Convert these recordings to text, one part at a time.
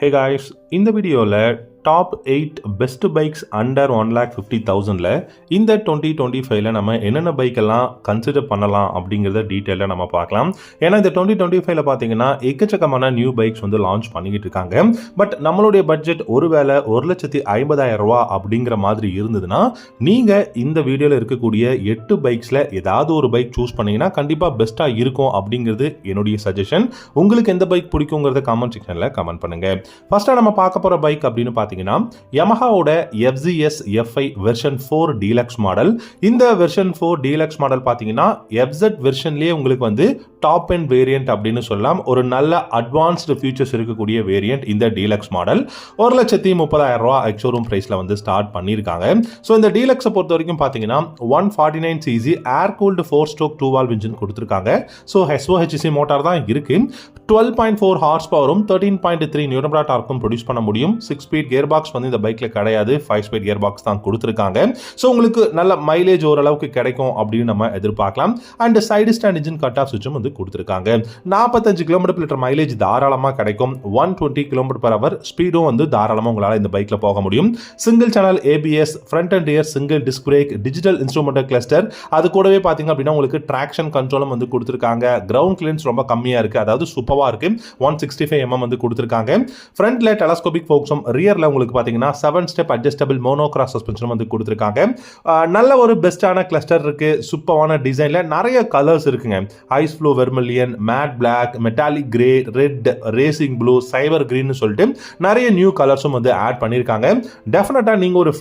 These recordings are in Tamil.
Hey guys, இந்த வீடியோவில் டாப் 8 பெஸ்ட் பைக்ஸ் அண்டர் 1,50,000ல் இந்த 2025ல நம்ம என்னென்ன பைக்கெல்லாம் கன்சிடர் பண்ணலாம் அப்படிங்கிறத டீட்டெயிலாக நம்ம பார்க்கலாம். ஏன்னா இந்த 2025ல பார்த்தீங்கன்னா எக்கச்சக்கமான நியூ பைக்ஸ் வந்து லான்ச் பண்ணிக்கிட்டு இருக்காங்க. பட் நம்மளுடைய பட்ஜெட் ஒருவேளை 1,50,000 ரூபா அப்படிங்கிற மாதிரி இருந்ததுன்னா நீங்கள் இந்த வீடியோவில் இருக்கக்கூடிய 8 பைக்ஸில் ஏதாவது ஒரு பைக் சூஸ் பண்ணிங்கன்னா கண்டிப்பாக பெஸ்ட்டாக இருக்கும் அப்படிங்கிறது என்னுடைய சஜஷன். உங்களுக்கு எந்த பைக் பிடிக்குங்கிறத கமெண்ட் செக்ஷனில் கமெண்ட் பண்ணுங்கள். ஃபர்ஸ்ட்டாக நம்ம பார்க்க போகிற பைக் அப்படின்னு பார்த்தீங்கன்னா யமஹாவோட FZS FI version 4 deluxe model. இந்த வெர்ஷன் 4 டீலக்ஸ் மாடல் பார்த்தீங்கன்னா FZ வெர்ஷன்லேயே உங்களுக்கு வந்து டாப் அண்ட் வேரியன்ட் அப்படின்னு சொல்லலாம். ஒரு நல்ல அட்வான்ஸ்டு ஃபியூச்சர்ஸ் இருக்கக்கூடிய வேரியன்ட் இந்த டீலக்ஸ் மாடல். 1,30,000 ரூபா எக்ஸோரூம் பிரைஸில் வந்து ஸ்டார்ட் பண்ணியிருக்காங்க. ஸோ இந்த டீலக்ஸை பொறுத்த வரைக்கும் பார்த்தீங்கன்னா 149cc ஏர் கூல்டு 4-stroke 2-valve இன்ஜின் கொடுத்துருக்காங்க. ஸோ SOHC மோட்டார் தான் இருக்கு. 12.4 ஹார்ஸ் பவரும் 13.3 நியூட்டன் டார்க்கும் ப்ரொடியூஸ் பண்ண முடியும். 6 ஸ்பீட் கியர் பாக்ஸ் வந்து இந்த பைக்ல கிடையாது, 5 ஸ்பீட் கியர் பாக்ஸ் தான் கொடுத்துருக்காங்க. ஸோ உங்களுக்கு நல்ல மைலேஜ் ஓரளவுக்கு கிடைக்கும் அப்படின்னு நம்ம எதிர்பார்க்கலாம். And side stand engine cut off சுவிட்சும் வந்து கொடுத்துருக்காங்க. 45 km/லிட்டர் மைலேஜ் தாராளமாக கிடைக்கும். 120 km/h ஸ்பீடும் வந்து தாராளமாக உங்களால் இந்த பைக்ல போக முடியும். Single channel ABS, front and rear single disc break, digital instrumental cluster, அது கூடவே பார்த்தீங்க அப்படின்னா உங்களுக்கு ட்ராக்ஷன் கண்ட்ரோலும் வந்து கொடுத்துருக்காங்க. கிரவுண்ட் கிளியரன்ஸ் ரொம்ப கம்மியாக இருக்கு, அதாவது சூப்பராக இருக்கு. 165 mm வந்து கொடுத்துருக்காங்க. ஃப்ரண்ட்ல டெலஸ்கோபிக் ஃபோக்ஸும், ரியர்ல உங்களுக்கு பாத்தீங்கன்னா 7 ஸ்டெப் அட்ஜஸ்டபிள் மோனோகிராஸ் சஸ்பென்ஷன் வந்து கொடுத்துருக்காங்க. நல்ல ஒரு பெஸ்டான கிளஸ்டர் இருக்கு. சூப்பரான டிசைன்ல நிறைய கலர்ஸ் இருக்குங்க. Ice flow vermilion, matte black, metallic grey, red, racing blue, cyber green சொல்லிட்டு நிறைய நியூ கலர்ஸும் வந்து ஆட் பண்ணியிருக்காங்க. டெஃபினட்டா நீங்க ஒரு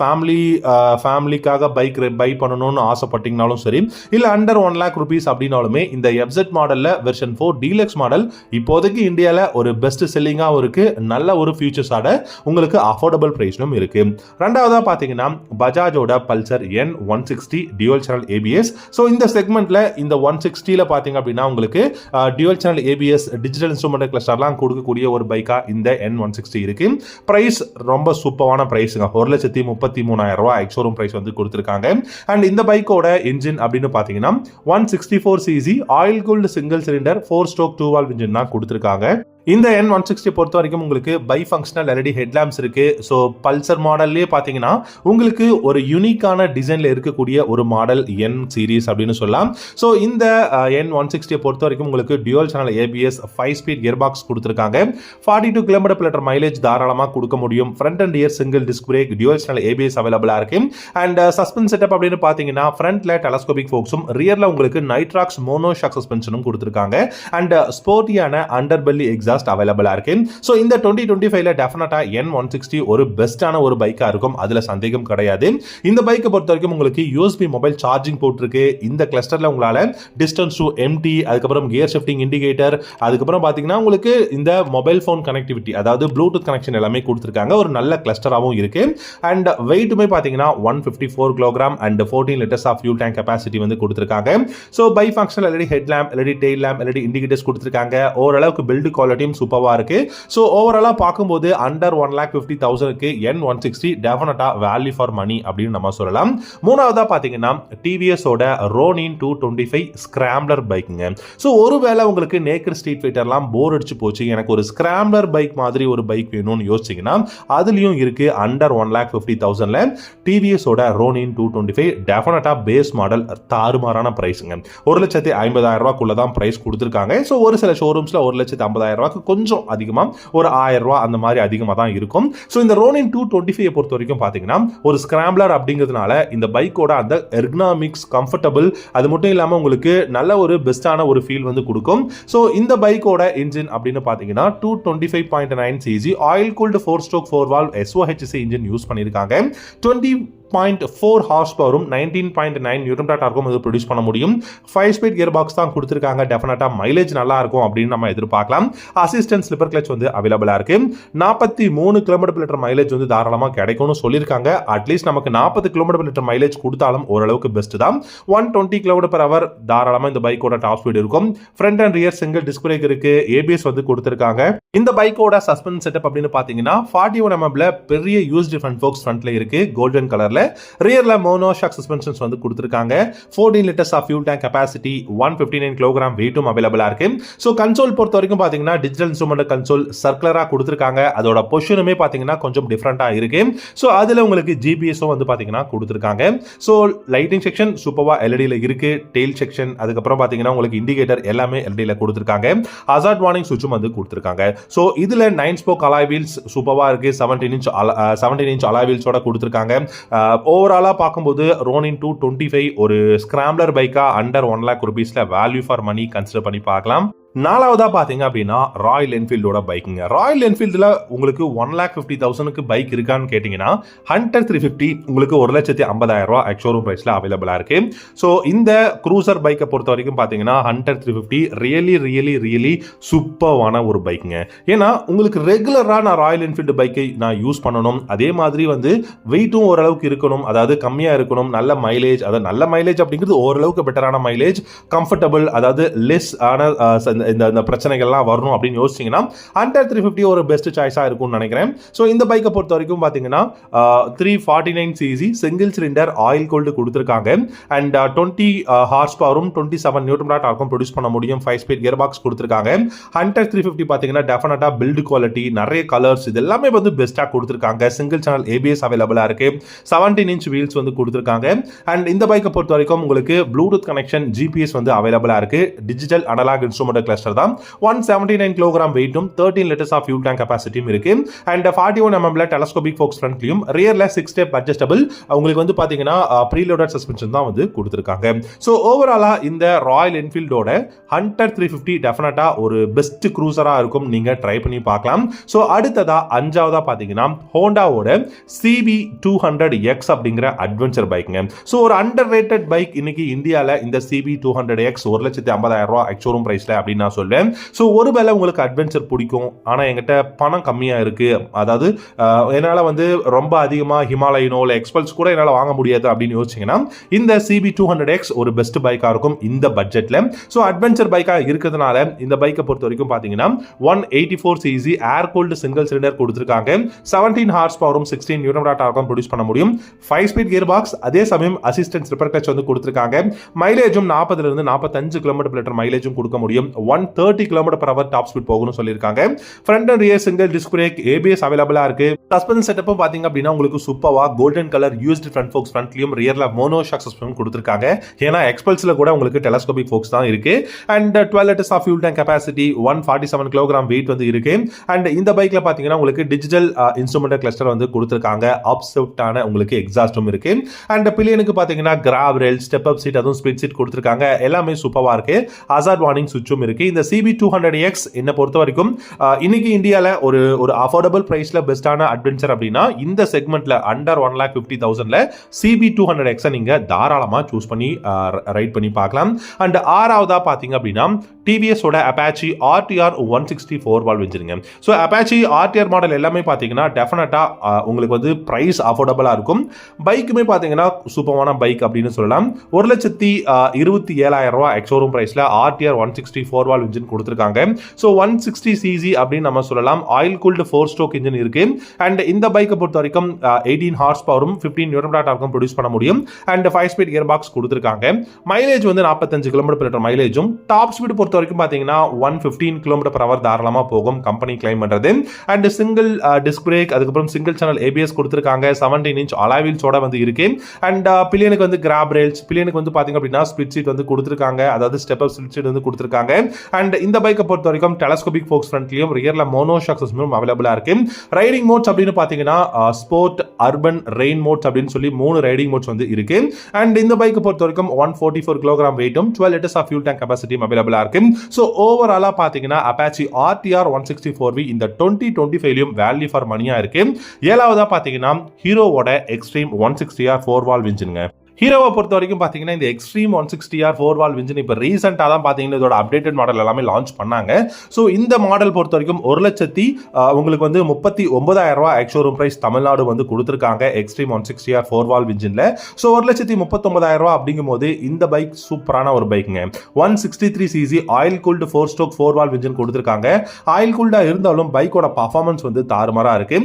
ஃபேமிலிக்காக பைக் பை பண்ணணும்னு ஆசைப்பட்டீங்கனாலும் சரி, இல்ல அண்டர் 1 lakh rupees அப்படின்னாலுமே இந்த FZ மாடல்ல வெர்ஷன் 4 டீலக்ஸ் மாடல் இப்போதைக்கு இந்தியால ஒரு பெஸ்ட் செல்லிங்காகவும் இருக்கு. நல்ல ஒரு ஃபியூச்சர்ஸாட உங்களுக்கு அஃபோர்டபிள் பிரைஸ்லும் இருக்கு. ரெண்டாவதா பாத்தீங்கன்னா பஜாஜோட Pulsar N160 dual channel ABS. So இந்த செக்மெண்ட்ல இந்த 160ல பாத்தீங்க அப்படின்னா உங்களுக்கு dual channel ABS, digital instrumental கிளஸ்டர்லாம் கொடுக்கக்கூடிய ஒரு பைக்கா இந்த N160 இருக்கு. பிரைஸ் ரொம்ப சூப்பரான பிரைஸுங்க. 1,33,000 ரூபா எக்ஸோரூம் பிரைஸ் வந்து கொடுத்துருக்காங்க. அண்ட் இந்த பைக்கோட இன்ஜின் அப்படின்னு பாத்தீங்கன்னா 164cc oil cooled single cylinder 4-stroke 2-valve engine தான் கொடுத்துருக்காங்க. இந்த N160 பொறுத்த வரைக்கும் உங்களுக்கு பை ஃபங்க்ஷனல் LED ஹெட்லாம்ப்ஸ் இருக்கு. ஸோ பல்சர் மாடல்லே பார்த்தீங்கன்னா உங்களுக்கு ஒரு யூனிக்கான டிசைன்ல இருக்கக்கூடிய ஒரு மாடல் N சீரீஸ் அப்படின்னு சொல்லலாம். ஸோ இந்த N160 பொறுத்த வரைக்கும் உங்களுக்கு dual channel ABS, 5 speed gear box கொடுத்துருக்காங்க. 42 km/லிட்டர் மைலேஜ் தாராளமாக கொடுக்க முடியும். Front and rear single disc break, dual channel ABS அவைலபிளா இருக்கு. அண்ட் சஸ்பென்ஸ் செட்டப் அப்படின்னு பார்த்தீங்கன்னா ஃப்ரண்ட்ல டெலஸ்கோபிக் ஃபோக்ஸும், ரியர்ல உங்களுக்கு நைட்ராக்ஸ் மோனோ ஷாக் சஸ்பென்ஷனும் கொடுத்துருக்காங்க. அண்ட் ஸ்போர்ட்டியான அண்டர் பெல்லி எக்ஸாஸ்ட் அவைலபிளா இருக்கு. சோ இந்த 2025ல டெஃபினட்டா N160 ஒரு பெஸ்டான ஒரு பைக்கா இருக்கும், அதுல சந்தேகம் கிடையாது. இந்த பைக்கை பொறுத்த வரைக்கும் உங்களுக்கு USB மொபைல் சார்ஜிங் போர்ட் இருக்கு. இந்த கிளஸ்டர்ல உங்களால டிஸ்டன்ஸ் டு எம்டி, அதுக்கப்புறம் கியர் ஷிஃப்டிங் இண்டிகேட்டர், அதுக்கப்புறம் பாத்தீங்கன்னா உங்களுக்கு இந்த மொபைல் போன் கனெக்டிவிட்டி, அதாவது ப்ளூடூத் கனெக்ஷன் எல்லாமே கொடுத்துருக்காங்க. ஒரு நல்ல கிளஸ்டராகவும் இருக்கு. அண்ட் வெயிட்டுமே பாத்தீங்கன்னா 154 kg and 14 liters of fuel tank capacity வந்து கொடுத்துருக்காங்க. So by functional LED headlamp, LED tail lamp, LED indicators கொடுத்துருக்காங்க. ஓரளவுக்கு பில்ட் குவாலிட்டி சூப்பரா இருக்கு. சோ ஓவராலா பாக்கும்போது அண்டர் 1,50,000க்கு N160 டெஃபினட்டா வேல்யூ ஃபார் மணி அப்படின்னு நம்ம சொல்லலாம். மூணாவதா பாத்தீங்கன்னா TVS ஓட Ronin 225 ஸ்கிராம்ப்ளர் பைக்குங்க. சோ ஒருவேளை உங்களுக்கு நேக்கட் ஸ்ட்ரீட் ஃபைட்டர்லாம் போர் அடிச்சு போச்சு, எனக்கு ஒரு ஸ்கிராம்ப்ளர் பைக் மாதிரி ஒரு பைக் வேணும்னு யோசிச்சீங்கன்னா அதுலயும் இருக்கு. அண்டர் 1,50,000ல TVS ஓட Ronin 225 டெஃபினட்டா பேஸ் மாடல் தாறுமாறான பிரைஸ்ங்க. 1,50,000 ரூபாய்க்குள்ள தான் பிரைஸ் கொடுத்துருக்காங்க. சோ ஒரு சில ஷோரூம்ஸ்ல 1,50,000 ரூபாய்க்கு கொஞ்சம் அதிகமா, ஒரு 1000 ரூபாய் அந்த மாதிரி அதிகமா தான் இருக்கும். சோ இந்த Ronin 225 பொறுத்த வரைக்கும் பாத்தீங்கன்னா ஒரு ஸ்கிராம்ப்ளர் அப்படிங்கிறதுனால இந்த பைக்கோட அந்த எர்கனாமிக்ஸ், கம்ஃபர்டபுள், அது மட்டும் இல்லாம உங்களுக்கு நல்ல ஒரு பெஸ்டான ஒரு ஃபீல் வந்து கொடுக்கும். சோ இந்த பைக்கோட இன்ஜின் அப்படின்னு பாத்தீங்கன்னா 225.9cc oil cooled 4-stroke 4-valve SOHC engine use பண்ணிருக்காங்க. 20.4 ஹார்ஸ் பவரும் 19.9 நியூட்டன் டார்க்கும் வந்து ப்ரொடியூஸ் பண்ண முடியும். 5 ஸ்பீட் கியர் பாக்ஸ் தான் கொடுத்துருக்காங்க. டெஃபினட்டா மைலேஜ் நல்லா இருக்கும் அப்படின்னு நம்ம எதிர்பார்க்கலாம். அசிஸ்டன்ட் ஸ்லிப்பர் கிளட்ச் வந்து அவைலபிளா இருக்கு. 43 km/லிட்டர் மைலேஜ் வந்து தாராளமா கிடைக்கும்னு சொல்லியிருக்காங்க. அட்லீஸ்ட் நமக்கு 40 km/லிட்டர் மைலேஜ் கொடுத்தாலும் ஓரளவுக்கு பெஸ்ட் தான். 120 km/h தாராளமா இந்த பைக்கோட டாப் ஸ்பீட் இருக்கும். Front and rear single disc break இருக்கு. ABS வந்து கொடுத்துருக்காங்க. இந்த பைக்கோட சஸ்பென்ஸ் செட்டப் அப்படின்னு பாத்தீங்கன்னா 41 mm பெரிய யூஸ்டு ஃப்ரண்ட் ஃபோக்ஸ் ஃப்ரண்ட்ல இருக்கு, கோல்டன் கலர்ல. ரியர்ல மோனோஷாக் சஸ்பென்ஷன்ஸ் வந்து கொடுத்திருக்காங்க. 14 litres of fuel tank capacity, 159 kilogram வெயிட்டும் அவைலபிளா இருக்கு. சோ கன்சோல் பொறுத்த வரைக்கும் பாத்தீங்கன்னா டிஜிட்டல் இன்ஸ்ட்ருமெண்ட் கன்சோல் சர்க்குலரா கொடுத்திருக்காங்க. அதோட பொசிஷனுமே பாத்தீங்கன்னா கொஞ்சம் டிஃபரெண்டா இருக்கு. சோ அதுல உங்களுக்கு ஜிபிஎஸும் வந்து பாத்தீங்கன்னா கொடுத்திருக்காங்க. சோ லைட்டிங் செக்ஷன் சூப்பரா எல்இடில இருக்கு. டெயில் செக்ஷன் அதுக்கப்புறம் பாத்தீங்கன்னா உங்களுக்கு இண்டிகேட்டர் எல்லாமே எல்இடில கொடுத்திருக்காங்க. ஹசார்ட் வார்னிங் சுவிட்சும் வந்து கொடுத்திருக்காங்க. சோ இதுல 9 ஸ்போக் அலாய் வீல்ஸ் சூப்பரா இருக்கு. 17 இன்ச் அலாய் வீல்ஸோட கொடுத்திருக்காங்க. ஓவராலா பார்க்கும்போது ரோனின் 225 ஒரு ஸ்கிராம்ப்ளர் பைக்கா அண்டர் 1 lakh rupeesல வேல்யூ ஃபார் மணி கன்சிடர் பண்ணி பார்க்கலாம். நாலாவதா பாத்தீங்க அப்படின்னா ராயல் என்ஃபீல்டோட பைக்குங்க. ராயல் என்ஃபீல்டில் உங்களுக்கு 1,50,000 பைக் இருக்கான்னு கேட்டீங்கன்னா ஹண்டர் 350 உங்களுக்கு 1,50,000 எக்ஸ்ஷோரூம் பிரைஸ்ல அவைலபிளா இருக்கு. ஸோ இந்த க்ரூசர் பைக்கை பொறுத்த வரைக்கும் பாத்தீங்கன்னா ஹண்டர் 350 ரியலி சூப்பர்வான ஒரு பைக்குங்க. ஏன்னா உங்களுக்கு ரெகுலரா நான் ராயல் என்ஃபீல்டு பைக்கை நான் யூஸ் பண்ணணும், அதே மாதிரி வந்து வெயிட்டும் ஓரளவுக்கு இருக்கணும், அதாவது கம்மியா இருக்கணும், நல்ல மைலேஜ், அதாவது நல்ல மைலேஜ் அப்படிங்கிறது ஓரளவுக்கு பெட்டரான மைலேஜ், கம்ஃபர்டபுள், அதாவது லெஸ் ஆன இந்த பிரச்சனைகள்லாம் வரணும் அப்படின்னு யோசிச்சீங்கன்னா ஹண்டர் 350 ஒரு பெஸ்ட் சாய்ஸா இருக்கும்னு நினைக்கிறேன். ஸோ இந்த பைக்கை பொறுத்த வரைக்கும் பாத்தீங்கன்னா 349 CC single cylinder oil cooled கொடுத்திருக்காங்க. அண்ட் 20 ஹார்ஸ் பவரும் 27 நியூட்டன் மீட்டர் டார்க்கும் ப்ரொடியூஸ் பண்ண முடியும். 5 ஸ்பீட் கியர் பாக்ஸ் கொடுத்திருக்காங்க. ஹண்டர் 350 பாத்தீங்கன்னா டெஃபினட்டா பில்ட் குவாலிட்டி, நிறைய கலர்ஸ், இது எல்லாமே வந்து பெஸ்டா கொடுத்திருக்காங்க. சிங்கிள் சேனல் ஏபிஎஸ் அவைலபிளா இருக்கு. 17 இன்ச் வீல்ஸ் வந்து கொடுத்திருக்காங்க. அண்ட் இந்த பைக்கை பொறுத்த வரைக்கும் உங்களுக்கு ப்ளூடூத் கனெக்ஷன், ஜிபிஎஸ் வந்து அவைலபிளா இருக்கு. டிஜிட்டல் அனலாக் இன்ஸ்ட்ருமெண்ட் கிளஸ்டர் தான். 179 கிலோகிராம் வெயிட்டும் 13 லிட்டர்ஸ் ஆஃப் ஃபியூல் டேங்க் கெபாசிட்டியும் இருக்கு. அண்ட் 41 mm டெலஸ்கோபிக் ஃபோக்ஸ் ஃப்ரண்ட்லயும் ரியர்ல 6 ஸ்டெப் அட்ஜஸ்டபிள் உங்களுக்கு வந்து பாத்தீங்கன்னா ப்ரீலோடட் சஸ்பென்ஷன் தான் வந்து கொடுத்திருக்காங்க. சோ ஓவராலா இந்த ராயல் என்ஃபீல்டோட ஹண்டர் 350 டெஃபினட்டா ஒரு பெஸ்ட் க்ரூசரா இருக்கும், நீங்க ட்ரை பண்ணி பார்க்கலாம். சோ அடுத்ததா அஞ்சாவதா பாத்தீங்கன்னா ஹோண்டாவோட CB200X அப்படிங்கிற அட்வென்ச்சர் பைக்குங்க. சோ ஒரு அண்டர் ரேட்டட் பைக் இன்னைக்கு இந்தியால இந்த CB200X 1,50,000 எக்ஸ்ஷோரூம் பிரைஸ்ல அப்படின்னு நான் சொல்வேன். ஸோ ஒருவேளை உங்களுக்கு அட்வென்ச்சர் பிடிக்கும், ஆனால் என்கிட்ட பணம் கம்மியாக இருக்கு, அதாவது என்னால் வந்து ரொம்ப அதிகமாக ஹிமாலயனோ இல்லை எக்ஸ்பல்ஸ் கூட என்னால் வாங்க முடியாது அப்படின்னு யோசிச்சிங்கன்னா இந்த CB200X ஒரு பெஸ்ட் பைக்காக இருக்கும் இந்த பட்ஜெட்டில். ஸோ அட்வென்ச்சர் பைக்காக இருக்கிறதுனால இந்த பைக்கை பொறுத்த வரைக்கும் பார்த்தீங்கன்னா 184 சிசி ஏர் கூல்டு சிங்கிள் சிலிண்டர் கொடுத்துருக்காங்க. 17 ஹார்ஸ் பவரும் 16 நியூட்டன் மீட்டர் டார்க்கும் ப்ரொடியூஸ் பண்ண முடியும். 5 ஸ்பீட் கியர் பாக்ஸ், அதே சமயம் அசிஸ்டன்ஸ் ரிப்பர் கிளட்ச் வந்து கொடுத்துருக்காங்க. மைலேஜும் 40 இருந்து 45 கிலோமீட்டர் மைலேஜும் கொடுக்க முடியும். 130 km/h டாப் ஸ்பீட் போகும்னு சொல்லியிருக்காங்க. Front and rear single disc brake, ABS அவைலபிளா இருக்கு. சஸ்பென்ஷன் செட்டப்பும் பாத்தீங்க அப்படின்னா உங்களுக்கு சூப்பர்வா golden colour used front forks ஃப்ரண்ட்லயும் ரியர்ல மோனோஷாக் சஸ்பென்ஷன் கொடுத்திருக்காங்க. ஏன்னா எக்ஸ்பல்ஸ்ல கூட உங்களுக்கு டெலஸ்கோபிக் ஃபோக்ஸ் தான் இருக்கு. And 12 litres of fuel tank capacity, 147 kilogram weight வந்து இருக்கு. அண்ட் இந்த பைக்ல பாத்தீங்கன்னா உங்களுக்கு டிஜிட்டல் இன்ஸ்ட்ருமெண்ட் கிளஸ்டர் வந்து கொடுத்திருக்காங்க. அப் ஷிஃப்டான உங்களுக்கு எக்ஸாஸ்டும் இருக்கு. அண்ட் பில்லியனுக்கு பாத்தீங்கன்னா grab rail, step up seat, அதுவும் ஸ்பிளிட் சீட் கொடுத்திருக்காங்க. எல்லாமே சூப்பர்வா இருக்கு. ஹசார்ட் வார்னிங் சுவிட்சும் இருக்கு. இந்த CB200X என்ன பொறுத்த வரைக்கும் இன்னைக்கு இந்தியால ஒரு அஃபோர்டபிள் பிரைஸ்ல பெஸ்டான அட்வென்ச்சர் அப்படின்னா இந்த செக்மெண்ட்ல அண்டர் 1,50,000ல CB200X நீங்க தாராளமா சூஸ் பண்ணி ரைட் பண்ணி பார்க்கலாம். அண்ட் ஆறாவதா பாத்தீங்க அப்படின்னா டிவிஎஸ் ஓட அப்பாச்சி RTR 160 4 வால்வ் இன்ஜினுங்க. ஸோ அப்பாச்சி RTR மாடல் எல்லாமே பார்த்தீங்கன்னா டெஃபினட்டா உங்களுக்கு வந்து பிரைஸ் அஃபோர்டபுளாக இருக்கும். பைக்குமே பார்த்தீங்கன்னா சூப்பரான பைக் அப்படின்னு சொல்லலாம். 1,27,000 எக்ஸ்ஷோரூம் பிரைஸ்ல RTR 160 4 வால்வ் இன்ஜின் கொடுத்துருக்காங்க. ஸோ 160 cc அப்படின்னு நம்ம சொல்லலாம். ஆயில் கூல்டு 4 ஸ்ட்ரோக் இன்ஜின் இருக்கு. அண்ட் இந்த பைக்கை பொறுத்த வரைக்கும் 18 ஹார்ஸ் பவரும் 15 நியூட்டன் மீட்டர் டார்க்கும் ப்ரொடியூஸ் பண்ண முடியும். அண்ட் 5 ஸ்பீட் கியர் பாக்ஸ் கொடுத்துருக்காங்க. மைலேஜ் வந்து 45 கிலோமீட்டர் மைலேஜும், டாப் ஸ்பீட் பொறுத்த வரைக்கும் பார்த்தீங்கன்னா 115 km/h தாராளமா போகும் கம்பெனி கிளைம் பண்றது. அண்ட் சிங்கிள் டிஸ்க் பிரேக், அதுக்கப்புறம் சிங்கிள் சேனல் ஏபிஎஸ் கொடுத்துருக்காங்க. 17 இன்ச் அலாய் வீல்ஸோட வந்து இருக்கு. அண்ட் பில்லியனுக்கு வந்து கிராப் ரெயில்ஸ், பில்லியனுக்கு வந்து பாத்தீங்க அப்படின்னா ஸ்பிளிட் சீட் வந்து கொடுத்துருக்காங்க, அதாவது ஸ்டெப் அப் ஸ்பிளிட் சீட் வந்து கொடுத்துருக்காங்க. அண்ட் இந்த பைக்கை பொறுத்த வரைக்கும் டெலஸ்கோபிக் ஃபோக்ஸ் ஃப்ரண்ட்லயும் ரியர்ல மோனோஷாக் சஸ்பென்ஷனும் அவைலபிளா இருக்கு. ரைடிங் மோட்ஸ் அப்படின்னு பாத்தீங்கன்னா ஸ்போர்ட், அர்பன், ரெயின் மோட்ஸ் அப்படின்னு சொல்லி 3 ரைடிங் மோட்ஸ் வந்து இருக்கு. அண்ட் இந்த பைக்கை பொறுத்த வரைக்கும் 144 கிலோகிராம் வெயிட்டும் 12 லிட்டர்ஸ் ஆஃப் ஃபியூல் டேங்க் கெபாசிட்டியும் அவைலபிளா இருக்கு. ஸோ ஓவராலா பாத்தீங்கன்னா அப்பாச்சி RTR 160 இந்த 2025 வேல்யூ ஃபார் மணியா இருக்கு. ஏழாவதா பாத்தீங்கன்னா ஹீரோவோட எக்ஸ்ட்ரீம் 160R 4 வால்வ் இன்ஜினுங்க. ஹீரோவை பொறுத்த வரைக்கும் பார்த்தீங்கன்னா இந்த எக்ஸ்ட்ரீம் 160R 4-valve இன்ஜின் இப்போ ரீசெண்டாக தான் பார்த்தீங்கன்னா இதோட அப்டேட்டட் மாடல் எல்லாமே லான்ச் பண்ணாங்க. ஸோ இந்த மாடல் பொறுத்த வரைக்கும் 1,00,000 உங்களுக்கு வந்து 39,000 ரூபாய் எக்ஸ்ஷோரூம் பிரைஸ் தமிழ்நாடு வந்து கொடுத்துருக்காங்க எக்ஸ்ட்ரீம் 160R 4-valve இன்ஜினில். ஸோ 1,39,000 ரூபாய் அப்படிங்கும் போது இந்த பைக் சூப்பரான ஒரு பைக்குங்க. 163cc oil cooled 4-stroke 4-valve engine கொடுத்துருக்காங்க. ஆயில் கூல்டாக இருந்தாலும் பைக்கோட பர்ஃபார்மன்ஸ் வந்து தாறுமாறாக இருக்கு.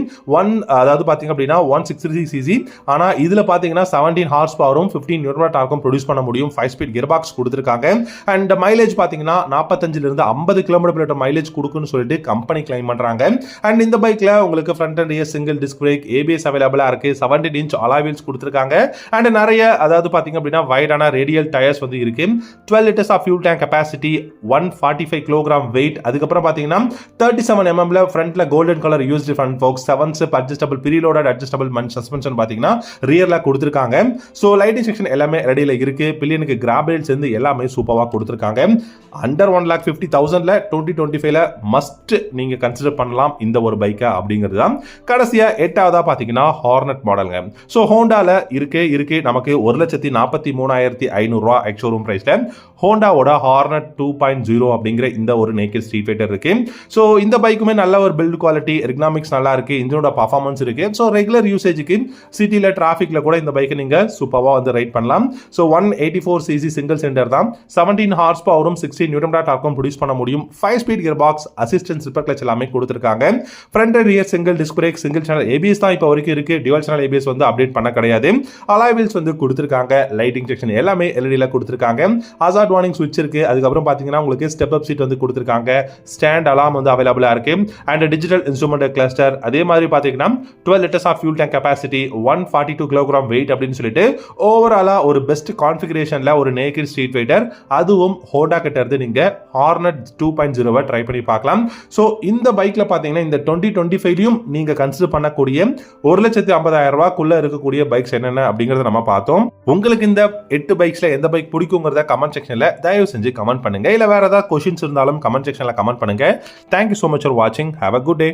அதாவது பார்த்தீங்க அப்படின்னா 163cc, ஆனால் இதில் பார்த்தீங்கன்னா 17 ஹார்ஸ் பவரும் 15 நியூட்டன் டார்க்கும் ப்ரொடியூஸ் பண்ண முடியும். 5-speed கியர் பாக்ஸ் கொடுத்துருக்காங்க. அண்ட் மைலேஜ் பார்த்தீங்கன்னா 45 இருந்து 50 km மைலேஜ் கொடுக்குன்னு சொல்லிட்டு கம்பெனி கிளைம் பண்றாங்க. அண்ட் இந்த பைக்ல உங்களுக்கு front and rear single disc break, ABS அவைலபிளா இருக்கு. 17-inch alloy wheels கொடுத்துருக்காங்க. அண்ட் நிறைய அதாவது பார்த்தீங்க அப்படின்னா வைடான ரேடியல் டயர்ஸ் வந்து இருக்கு. 12 liters of fuel tank capacity, 145 kg weight. அதுக்கப்புறம் பார்த்தீங்கன்னா 37 mm ஃப்ரண்ட்ல golden colour used front forks, 7-step adjustable preloaded adjustable suspension பார்த்தீங்கன்னா ரியர்ல கொடுத்துருக்காங்க. ஸோ லைட்டிங் செக்ஷன் எல்லாமே ரெடியில் இருக்கு. பில்லியனுக்கு கிராப் ரேல்ஸ் இருந்து எல்லாமே சூப்பராக கொடுத்துருக்காங்க. அண்டர் 1,50,000ல 2025ல மஸ்ட் நீங்க கன்சிடர் பண்ணலாம் இந்த ஒரு பைக்கை அப்படிங்கிறது தான். கடைசியா 8ஆவதா பார்த்தீங்கன்னா ஹார்னட் மாடலுங்க. ஸோ ஹோண்டால இருக்கு நமக்கு 1,43,500 ரூபாய் எக்ஸ்ஷோரூம் பிரைஸ்ல ஹோண்டாவோட ஹார்னட் 2.0 அப்படிங்கிற இந்த ஒரு நேக்கட் ஸ்ட்ரீட் ஃபைட்டர் இருக்கு. ஸோ இந்த பைக்குமே நல்ல ஒரு பில்ட் குவாலிட்டி, எர்கனாமிக்ஸ் நல்லா இருக்கு, இன்ஜினோட பர்ஃபார்மன்ஸ் இருக்கு. ஸோ ரெகுலர் யூசேஜுக்கு சிட்டியில் டிராஃபிக்ல கூட இந்த பைக்கை நீங்க சூப்பராக வந்து ரைட் பண்ணலாம். ஸோ 184cc சிங்கிள் சிலிண்டர் தான், 17 ஹார்ஸ் பவரும் 16 நியூட்டன் டார்க்கும் ப்ரொடியூஸ் பண்ண முடியும். 5-speed gear box, assistant slipper clutch எல்லாமே கொடுத்துருக்காங்க. Front and rear single disc break, single channel ABS தான் இப்போ வரைக்கும் இருக்கு. டியூவல் சேனல் ABS வந்து அப்டேட் பண்ண கிடையாது. அலாய் வீல்ஸ் வந்து கொடுத்துருக்காங்க. லைட்டிங் செக்ஷன் எல்லாமே LED கொடுத்துருக்காங்க. ஹசார்ட் வார்னிங் சுவிட்ச் இருக்கு. அதுக்கப்புறம் பாத்தீங்கன்னா உங்களுக்கு ஸ்டெப் அப் சீட் வந்து கொடுத்துருக்காங்க. ஸ்டாண்ட் அலாம் வந்து அவைலபிளா இருக்கு. And digital instrument cluster. அதே மாதிரி பாத்தீங்கன்னா 12 liters ஆஃப் ஃபியூல் டேங்க் கெபாசிட்டி, 142 kg வெயிட் அப்படின்னு சொல்லிட்டு ஓவராலா ஒரு பெஸ்ட் கான்ஃபிகரேஷன்ல ஒரு நேக்கட் ஸ்ட்ரீட் ஃபைட்டர், அதுவும் ஹோண்டா கிட்ட இருந்து நீங்க ஹார்னட் 2.0 ட்ரை பண்ணி பார்க்கலாம். ஸோ இந்த பைக்ல பாத்தீங்கன்னா இந்த 2025லையும் நீங்க கன்சிடர் பண்ணக்கூடிய 1,50,000 ரூபாய்க்குள்ள இருக்கக்கூடிய பைக்ஸ் என்னென்ன அப்படிங்கறத நம்ம பார்த்தோம். உங்களுக்கு இந்த 8 பைக்ஸ்ல எந்த பைக் பிடிக்குங்கிறத கமெண்ட் செக்ஷன்ல தயவு செஞ்சு கமெண்ட் பண்ணுங்க. இல்ல வேற ஏதாவது கொஸ்டின்ஸ் இருந்தாலும் கமெண்ட் செக்ஷன்ல கமெண்ட் பண்ணுங்க. Thank you so much for watching. Have a good day.